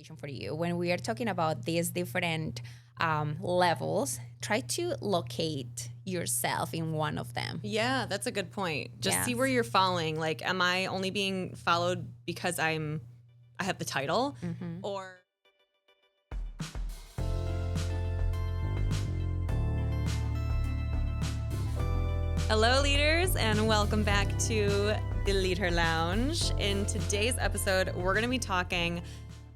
invitation for you. When we are talking about these different levels, try to locate yourself in one of them. Yeah, that's a good point. Just see Yes. where you're falling. Like, am I only being followed because I have the title, or Hello, leaders, and welcome back to the LeadHer Lounge. In today's episode, we're going to be talking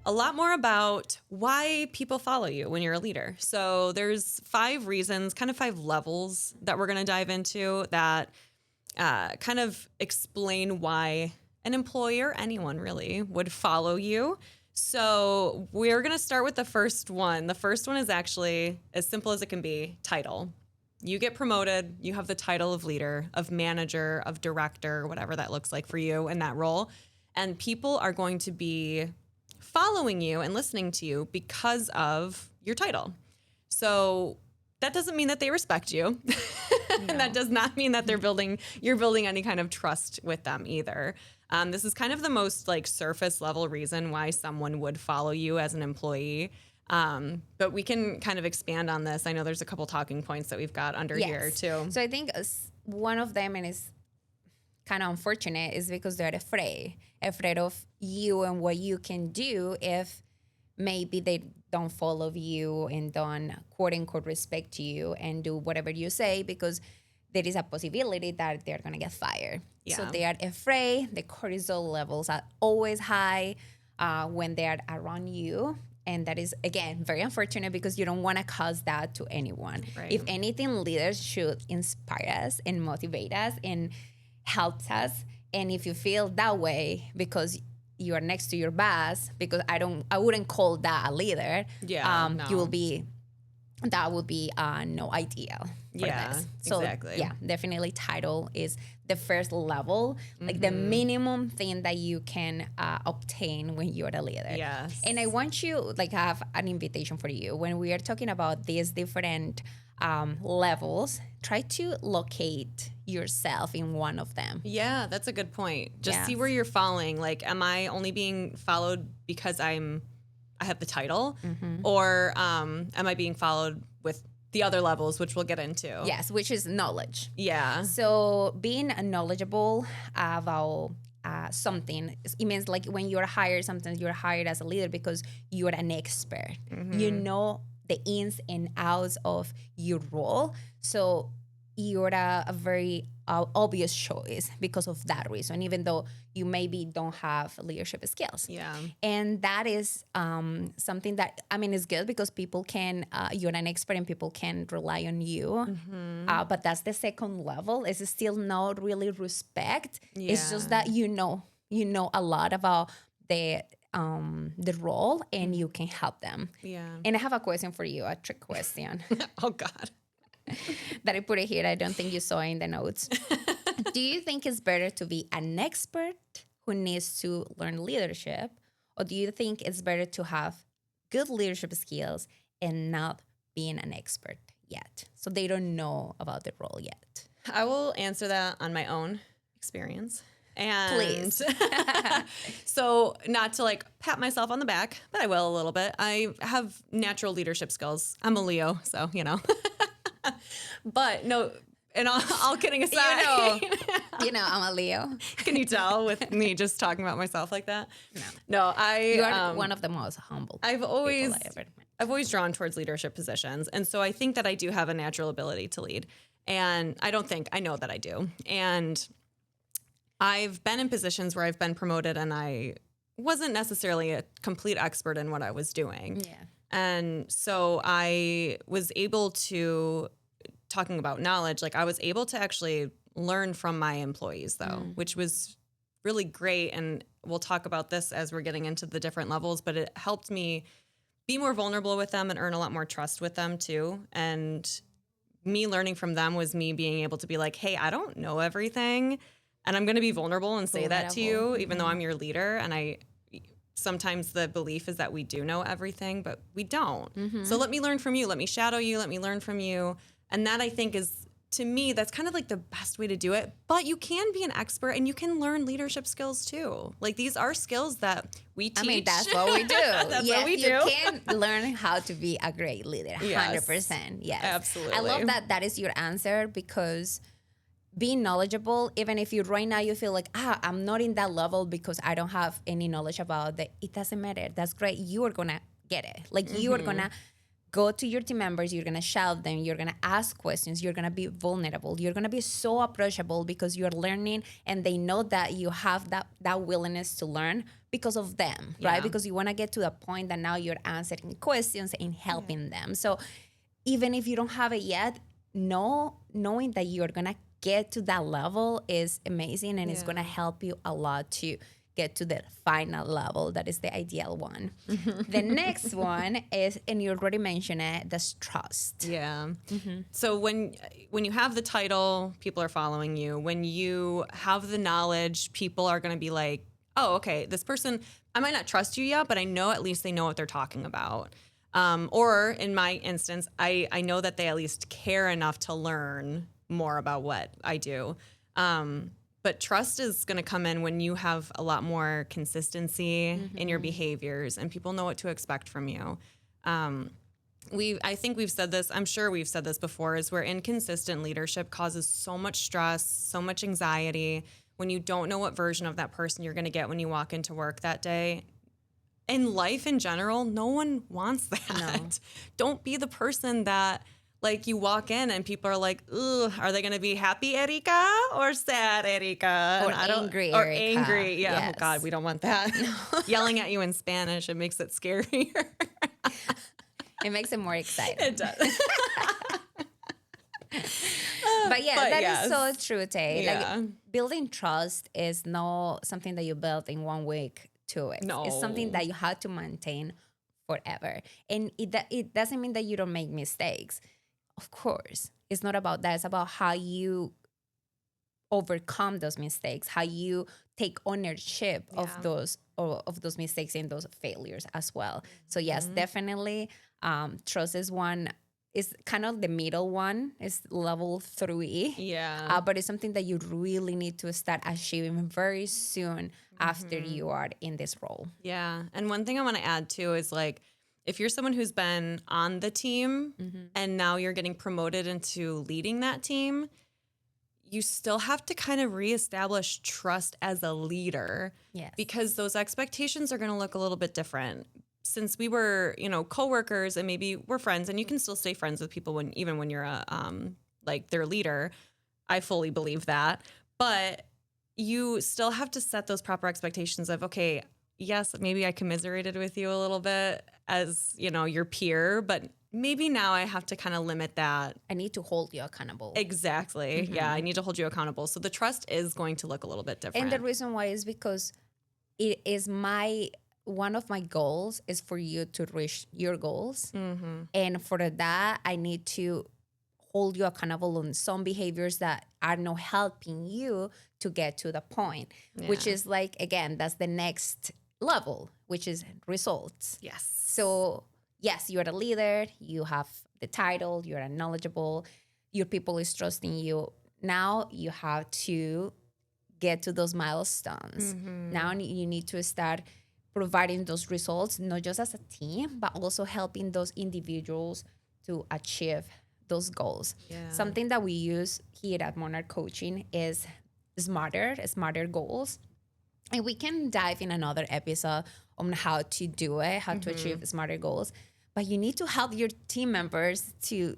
a lot more about why people follow you when you're a leader. So there's 5 reasons, kind of 5 levels that we're going to dive into that kind of explain why an employer, anyone really, would follow you. So we're going to start with the first one. The first one is actually as simple as it can be, title. You get promoted, you have the title of leader, of manager, of director, whatever that looks like for you in that role. And people are going to be following you and listening to you because of your title. So that doesn't mean that they respect you. And that does not mean that you're building any kind of trust with them either. This is kind of the most like surface level reason why someone would follow you as an employee. But we can kind of expand on this. I know there's a couple talking points that we've got under here too. So I think one of them, and it's kind of unfortunate, is because they're afraid of you and what you can do if maybe they don't follow you and don't quote unquote respect you and do whatever you say, because there is a possibility that they're going to get fired. Yeah. So they are afraid. The cortisol levels are always high when they are around you. And that is, again, very unfortunate because you don't want to cause that to anyone. Right. If anything, leaders should inspire us and motivate us and help us. And if you feel that way because you are next to your boss, because I wouldn't call that a leader. Yeah, no. That would be no ideal for this. So, exactly. Yeah, definitely title is the first level, like the minimum thing that you can obtain when you're a leader. Yes. And I want you, like, I have an invitation for you. When we are talking about these different levels, try to locate yourself in one of them. Yeah, that's a good point. Just Yes. see where you're falling. Like, am I only being followed because I have the title, or am I being followed with the other levels, which we'll get into? Yes, which is knowledge. Yeah. So being knowledgeable about something, it means like when you're hired, sometimes you're hired as a leader because you're an expert. You know the ins and outs of your role. So you're a very obvious choice because of that reason, even though you maybe don't have leadership skills. Yeah. And that is something that, I mean, is good because people can, you're an expert and people can rely on you. But that's the second level. It's still not really respect. It's just that you know a lot about the role and you can help them. Yeah. And I have a question for you, a trick question. Oh, God. That I put it here. I don't think you saw in the notes. Do you think it's better to be an expert who needs to learn leadership, or do you think it's better to have good leadership skills and not being an expert yet? So they don't know about the role yet. I will answer that on my own experience. And Please. So not to like pat myself on the back, but I will a little bit. I have natural leadership skills. I'm a Leo, so, you know. But no, and all kidding aside, You know, I'm a Leo. can you tell with me just talking about myself like that? No, You are one of the most humble I've people always I ever met. I've always drawn towards leadership positions. And so I think that I do have a natural ability to lead. And I know that I do. And I've been in positions where I've been promoted and I wasn't necessarily a complete expert in what I was doing. Yeah. And so I was able to, talking about knowledge, like I was able to actually learn from my employees though, which was really great. And we'll talk about this as we're getting into the different levels, but it helped me be more vulnerable with them and earn a lot more trust with them too. And me learning from them was me being able to be like, hey, I don't know everything. And I'm going to be vulnerable and say that to you, even though I'm your leader. And sometimes the belief is that we do know everything, but we don't. So let me learn from you. Let me shadow you. Let me learn from you. And that I think is to me, that's kind of like the best way to do it. But you can be an expert and you can learn leadership skills too. Like these are skills that we teach. I mean, that's what we do. That's what we do. You can learn how to be a great leader. 100%. Yes. Absolutely. I love that that is your answer, because being knowledgeable, even if you right now you feel like, I'm not in that level because I don't have any knowledge about that, it doesn't matter. That's great. You are going to get it. Like you are going to go to your team members, you're going to shout them, you're going to ask questions, you're going to be vulnerable, you're going to be so approachable because you're learning, and they know that you have that willingness to learn because of them, right? Because you want to get to the point that now you're answering questions and helping them. So even if you don't have it yet, knowing that you're going to get to that level is amazing, and it's going to help you a lot to get to the final level. That is the ideal one. The next one is, and you already mentioned it, that's trust. Yeah. So when you have the title, people are following you. When you have the knowledge, people are going to be like, oh, okay, this person, I might not trust you yet, but I know at least they know what they're talking about. Or in my instance, I know that they at least care enough to learn more about what I do. But trust is going to come in when you have a lot more consistency in your behaviors and people know what to expect from you. I think we've said this, I'm sure we've said this before, is where inconsistent leadership causes so much stress, so much anxiety when you don't know what version of that person you're going to get when you walk into work that day. In life in general, no one wants that. No. Don't be the person that, like, you walk in and people are like, ugh, are they going to be happy Erika or sad Erika? Or angry Erika. Or angry. Yeah. Yes. Oh, God, we don't want that. Yelling at you in Spanish, it makes it scarier. It makes it more exciting. It does. But yeah, that is so true, Tay. Yeah. Like, building trust is not something that you build in 1 week, 2 weeks. No. It's something that you have to maintain forever. And it doesn't mean that you don't make mistakes. Of course, it's not about that. It's about how you overcome those mistakes, how you take ownership of those mistakes and those failures as well. So yes, definitely, trust is one. It's kind of the middle one. It's level 3. Yeah. But it's something that you really need to start achieving very soon after you are in this role. Yeah. And one thing I want to add too is, like, if you're someone who's been on the team and now you're getting promoted into leading that team, you still have to kind of reestablish trust as a leader. Yes. Because those expectations are going to look a little bit different. Since we were, coworkers and maybe we're friends, and you can still stay friends with people even when you're like their leader. I fully believe that. But you still have to set those proper expectations of, okay, yes, maybe I commiserated with you a little bit as, your peer, but maybe now I have to kind of limit that. I need to hold you accountable. Exactly. Yeah, I need to hold you accountable. So the trust is going to look a little bit different. And the reason why is because it is one of my goals is for you to reach your goals. And for that, I need to hold you accountable on some behaviors that are not helping you to get to the point, which is like, again, that's the next level, which is results. Yes. So yes, you're a leader, you have the title, you're knowledgeable, your people is trusting you. Now you have to get to those milestones. Now you need to start providing those results, not just as a team, but also helping those individuals to achieve those goals. Yeah. Something that we use here at Monarch Coaching is smarter goals. And we can dive in another episode on how to do it, how to achieve smarter goals. But you need to help your team members to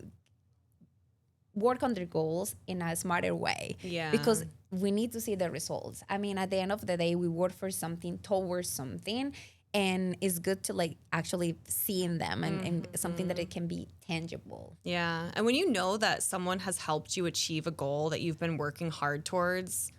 work on their goals in a smarter way. Yeah. Because we need to see the results. I mean, at the end of the day, we work for something, towards something, and it's good to like actually seeing them and something that it can be tangible. Yeah. And when you know that someone has helped you achieve a goal that you've been working hard towards,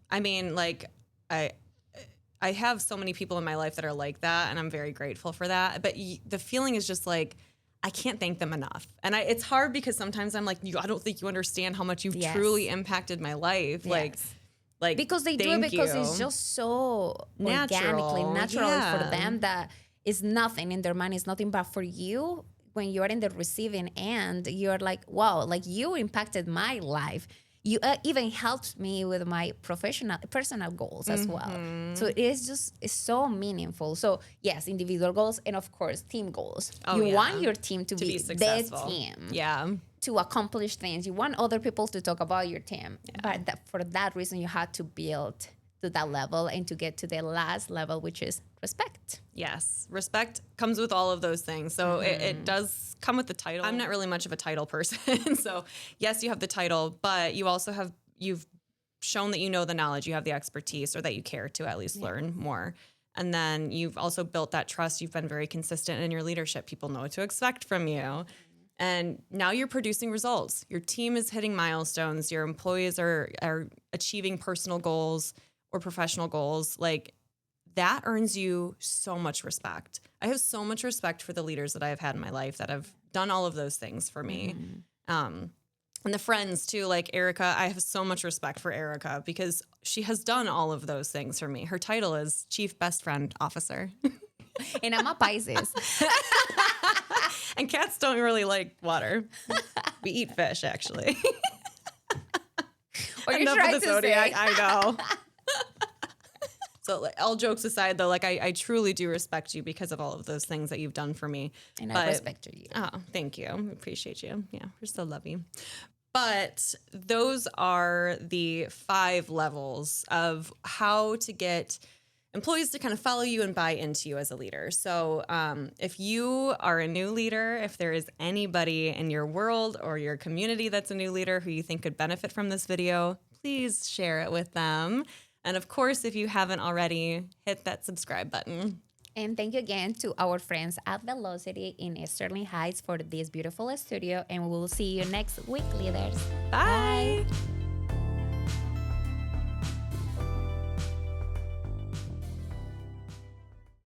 I mean, like, I have so many people in my life that are like that, and I'm very grateful for that. But the feeling is just like, I can't thank them enough. And it's hard because sometimes I'm like, I don't think you understand how much you've truly impacted my life. Yes. Like because they do it because it's just so organically natural for them that it's nothing in their mind. It's nothing, but for you, when you're in the receiving end, you're like, wow, like you impacted my life. You even helped me with my personal goals as well. So it's so meaningful. So yes, individual goals and of course team goals. You want your team to be successful. the team. Yeah. To accomplish things. You want other people to talk about your team. But for that reason, you had to build to that level and to get to the last level, which is respect. Yes. Respect comes with all of those things. So it does come with the title. I'm not really much of a title person. So yes, you have the title, but you also you've shown that you know the knowledge, you have the expertise, or that you care to at least learn more. And then you've also built that trust. You've been very consistent in your leadership. People know what to expect from you. And now you're producing results. Your team is hitting milestones. Your employees are achieving personal goals or professional goals. Like, that earns you so much respect. I have so much respect for the leaders that I have had in my life that have done all of those things for me. And the friends too, like Erica, I have so much respect for Erica because she has done all of those things for me. Her title is Chief Best Friend Officer. And I'm a Pisces. And cats don't really like water. We eat fish, actually. What you're trying to Zodiac, say. I know. So like, all jokes aside, though, like I truly do respect you because of all of those things that you've done for me. And I respect you. Oh, thank you. I appreciate you. Yeah, we're so lovey. But those are the 5 levels of how to get employees to kind of follow you and buy into you as a leader. So if you are a new leader, if there is anybody in your world or your community that's a new leader who you think could benefit from this video, please share it with them. And of course, if you haven't already, hit that subscribe button. And thank you again to our friends at Velocity in Sterling Heights for this beautiful studio. And we'll see you next week, leaders. Bye.